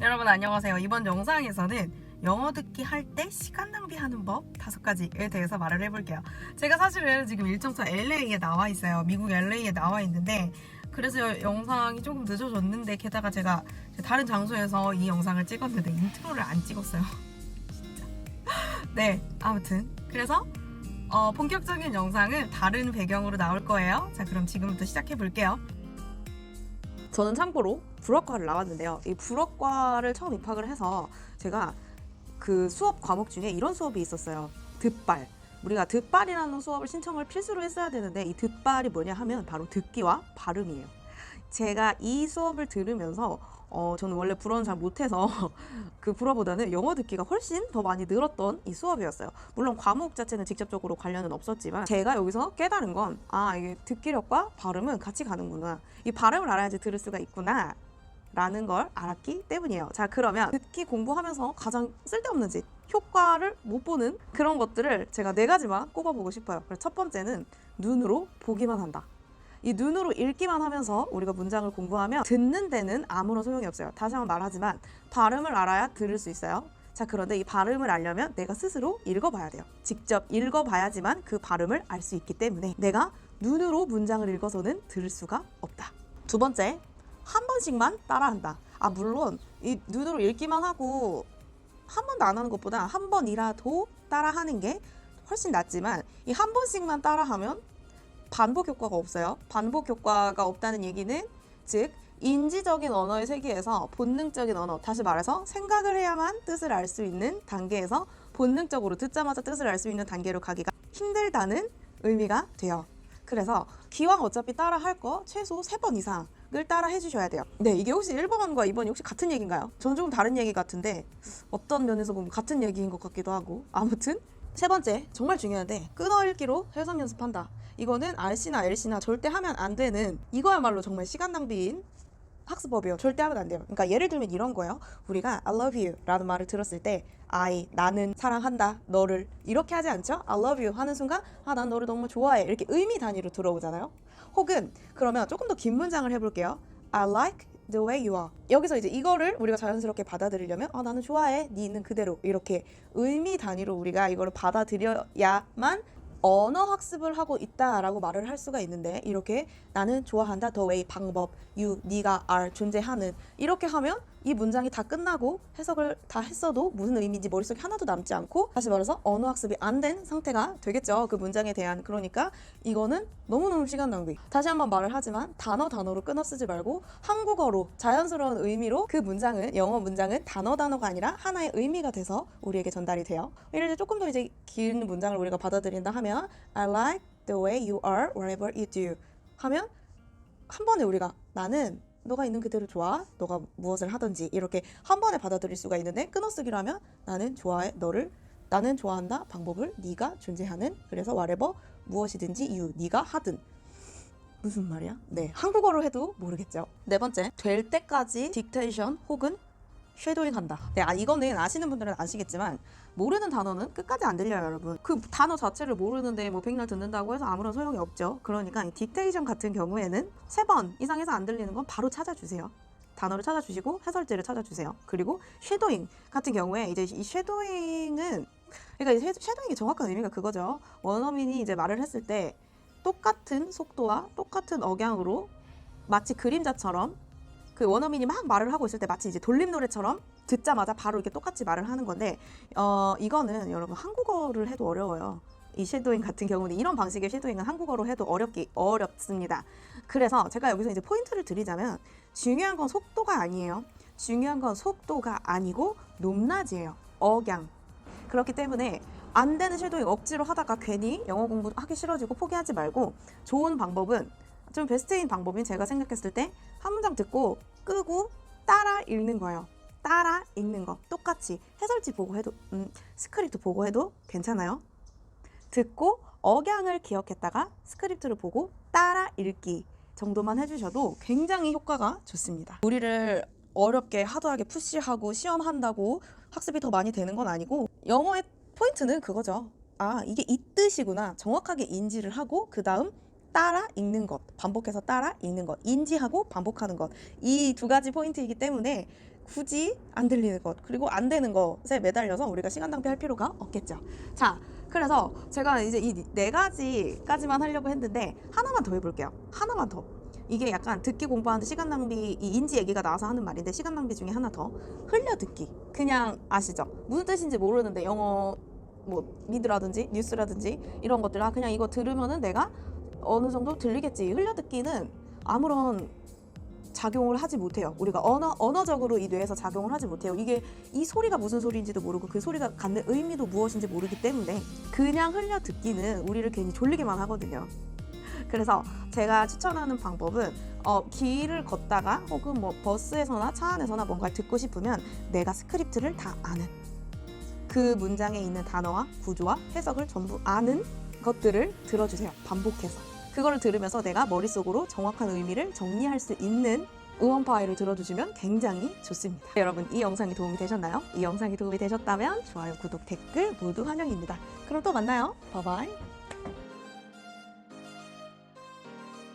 여러분 안녕하세요. 이번 영상에서는 영어 듣기 할 때 시간 낭비하는 법 5가지에 대해서 말을 해볼게요. 제가 사실은 지금 일정차 LA에 나와 있어요. 미국 LA에 나와 있는데 그래서 영상이 조금 늦어졌는데 게다가 제가 다른 장소에서 이 영상을 찍었는데 인트로를 안 찍었어요. 진짜. 네, 아무튼 그래서 본격적인 영상은 다른 배경으로 나올 거예요. 자, 그럼 지금부터 시작해 볼게요. 저는 참고로 불어과를 나왔는데요. 이 불어과를 처음 입학을 해서 제가 그 수업 과목 중에 이런 수업이 있었어요. 듣발. 우리가 듣발이라는 수업을 신청을 필수로 했어야 되는데 이 듣발이 뭐냐 하면 바로 듣기와 발음이에요. 제가 이 수업을 들으면서 저는 원래 불어는 잘 못해서 그 불어보다는 영어 듣기가 훨씬 더 많이 늘었던 이 수업이었어요. 물론 과목 자체는 직접적으로 관련은 없었지만 제가 여기서 깨달은 건 이게 듣기력과 발음은 같이 가는구나. 이 발음을 알아야지 들을 수가 있구나 라는 걸 알았기 때문이에요. 자, 그러면 듣기 공부하면서 가장 쓸데없는 짓, 효과를 못 보는 그런 것들을 제가 4가지만 꼽아보고 싶어요. 그래서 첫 번째는 눈으로 보기만 한다. 이 눈으로 읽기만 하면서 우리가 문장을 공부하면 듣는 데는 아무런 소용이 없어요. 다시 한번 말하지만 발음을 알아야 들을 수 있어요. 자, 그런데 이 발음을 알려면 내가 스스로 읽어봐야 돼요. 직접 읽어봐야지만 그 발음을 알 수 있기 때문에 내가 눈으로 문장을 읽어서는 들을 수가 없다. 두 번째, 한 번씩만 따라한다. 물론 이 눈으로 읽기만 하고 한 번도 안 하는 것보다 한 번이라도 따라하는 게 훨씬 낫지만 이 한 번씩만 따라하면 반복 효과가 없어요. 반복 효과가 없다는 얘기는 즉 인지적인 언어의 세계에서 본능적인 언어, 다시 말해서 생각을 해야만 뜻을 알 수 있는 단계에서 본능적으로 듣자마자 뜻을 알 수 있는 단계로 가기가 힘들다는 의미가 돼요. 그래서 기왕 어차피 따라 할 거 최소 3번 이상을 따라 해주셔야 돼요. 네, 이게 혹시 1번과 2번이 혹시 같은 얘기인가요? 전 조금 다른 얘기 같은데 어떤 면에서 보면 같은 얘기인 것 같기도 하고. 아무튼 세 번째, 정말 중요한데 끊어읽기로 해석 연습한다. 이거는 R씨나 L씨나 절대 하면 안 되는, 이거야말로 정말 시간 낭비인 학습법이에요. 절대 하면 안 돼요. 그러니까 예를 들면 이런 거예요. 우리가 I love you 라는 말을 들었을 때 나는 사랑한다 너를 이렇게 하지 않죠? I love you 하는 순간 난 너를 너무 좋아해 이렇게 의미 단위로 들어오잖아요. 혹은 그러면 조금 더 긴 문장을 해볼게요. I like the way you are. 여기서 이제 이거를 우리가 자연스럽게 받아들이려면 나는 좋아해 네 있는 그대로 이렇게 의미 단위로 우리가 이거를 받아들여야만 언어 학습을 하고 있다라고 말을 할 수가 있는데, 이렇게 나는 좋아한다, the way, 방법, you, 네가, are, 존재하는, 이렇게 하면 이 문장이 다 끝나고 해석을 다 했어도 무슨 의미인지 머릿속에 하나도 남지 않고, 다시 말해서 언어 학습이 안 된 상태가 되겠죠. 그 문장에 대한. 그러니까 이거는 너무너무 시간 낭비. 다시 한번 말을 하지만 단어로 끊어 쓰지 말고 한국어로 자연스러운 의미로 그 문장은, 영어 문장은 단어가 아니라 하나의 의미가 돼서 우리에게 전달이 돼요. 예를 들어 조금 더 이제 긴 문장을 우리가 받아들인다 하면 I like the way you are whatever you do 하면 한 번에 우리가 나는 너가 있는 그대로 좋아, 너가 무엇을 하든지 이렇게 한 번에 받아들일 수가 있는데, 끊어쓰기로 하면 나는 좋아해 너를, 나는 좋아한다 방법을, 네가 존재하는, 그래서 whatever 무엇이든지 you 네가 하든. 무슨 말이야? 네, 한국어로 해도 모르겠죠. 네 번째, 될 때까지 딕테이션 혹은 쉐도잉 한다. 네, 이거는 아시는 분들은 아시겠지만 모르는 단어는 끝까지 안 들려요, 여러분. 그 단어 자체를 모르는데 뭐 백날 듣는다고 해서 아무런 소용이 없죠. 그러니까 이 딕테이션 같은 경우에는 3번 이상해서 안 들리는 건 바로 찾아주세요. 단어를 찾아주시고 해설지를 찾아주세요. 그리고 쉐도잉 같은 경우에 이제 이 쉐도잉은, 그러니까 이 쉐도잉의 정확한 의미가 그거죠. 원어민이 이제 말을 했을 때 똑같은 속도와 똑같은 억양으로 마치 그림자처럼 그 원어민이 막 말을 하고 있을 때 마치 이제 돌림노래처럼 듣자마자 바로 이렇게 똑같이 말을 하는 건데, 이거는 여러분 한국어를 해도 어려워요. 이 쉐도잉 같은 경우는, 이런 방식의 쉐도잉은 한국어로 해도 어렵습니다. 그래서 제가 여기서 이제 포인트를 드리자면 중요한 건 속도가 아니에요. 중요한 건 속도가 아니고 높낮이에요. 억양. 그렇기 때문에 안 되는 쉐도잉 억지로 하다가 괜히 영어 공부하기 싫어지고 포기하지 말고, 좋은 방법은, 좀 베스트인 방법인 제가 생각했을 때 한 문장 듣고 끄고 따라 읽는 거예요. 따라 읽는 거. 똑같이 해설지 보고 해도 스크립트 보고 해도 괜찮아요. 듣고 억양을 기억했다가 스크립트를 보고 따라 읽기 정도만 해주셔도 굉장히 효과가 좋습니다. 우리를 어렵게 하드하게 푸시하고 시험한다고 학습이 더 많이 되는 건 아니고, 영어의 포인트는 그거죠. 이게 이 뜻이구나 정확하게 인지를 하고 그 다음 따라 읽는 것, 반복해서 따라 읽는 것, 인지하고 반복하는 것. 이 두 가지 포인트이기 때문에 굳이 안 들리는 것, 그리고 안 되는 것에 매달려서 우리가 시간 낭비할 필요가 없겠죠. 자, 그래서 제가 이제 이 네 가지까지만 하려고 했는데 하나만 더 해볼게요. 하나만 더. 이게 약간 듣기 공부하는데 시간 낭비, 이 인지 얘기가 나와서 하는 말인데 시간 낭비 중에 하나 더. 흘려듣기. 그냥 아시죠? 무슨 뜻인지 모르는데 영어 뭐 미드라든지 뉴스라든지 이런 것들 그냥 이거 들으면은 내가 어느 정도 들리겠지. 흘려듣기는 아무런 작용을 하지 못해요. 우리가 언어적으로 이 뇌에서 작용을 하지 못해요. 이게 이 소리가 무슨 소리인지도 모르고 그 소리가 갖는 의미도 무엇인지 모르기 때문에 그냥 흘려듣기는 우리를 괜히 졸리게만 하거든요. 그래서 제가 추천하는 방법은 길을 걷다가 혹은 뭐 버스에서나 차 안에서나 뭔가를 듣고 싶으면 내가 스크립트를 다 아는 그 문장에 있는 단어와 구조와 해석을 전부 아는 것들을 들어주세요. 반복해서. 그거를 들으면서 내가 머릿속으로 정확한 의미를 정리할 수 있는 음원 파일을 들어주시면 굉장히 좋습니다. 여러분, 이 영상이 도움이 되셨나요? 이 영상이 도움이 되셨다면 좋아요, 구독, 댓글 모두 환영입니다. 그럼 또 만나요. 바이바이.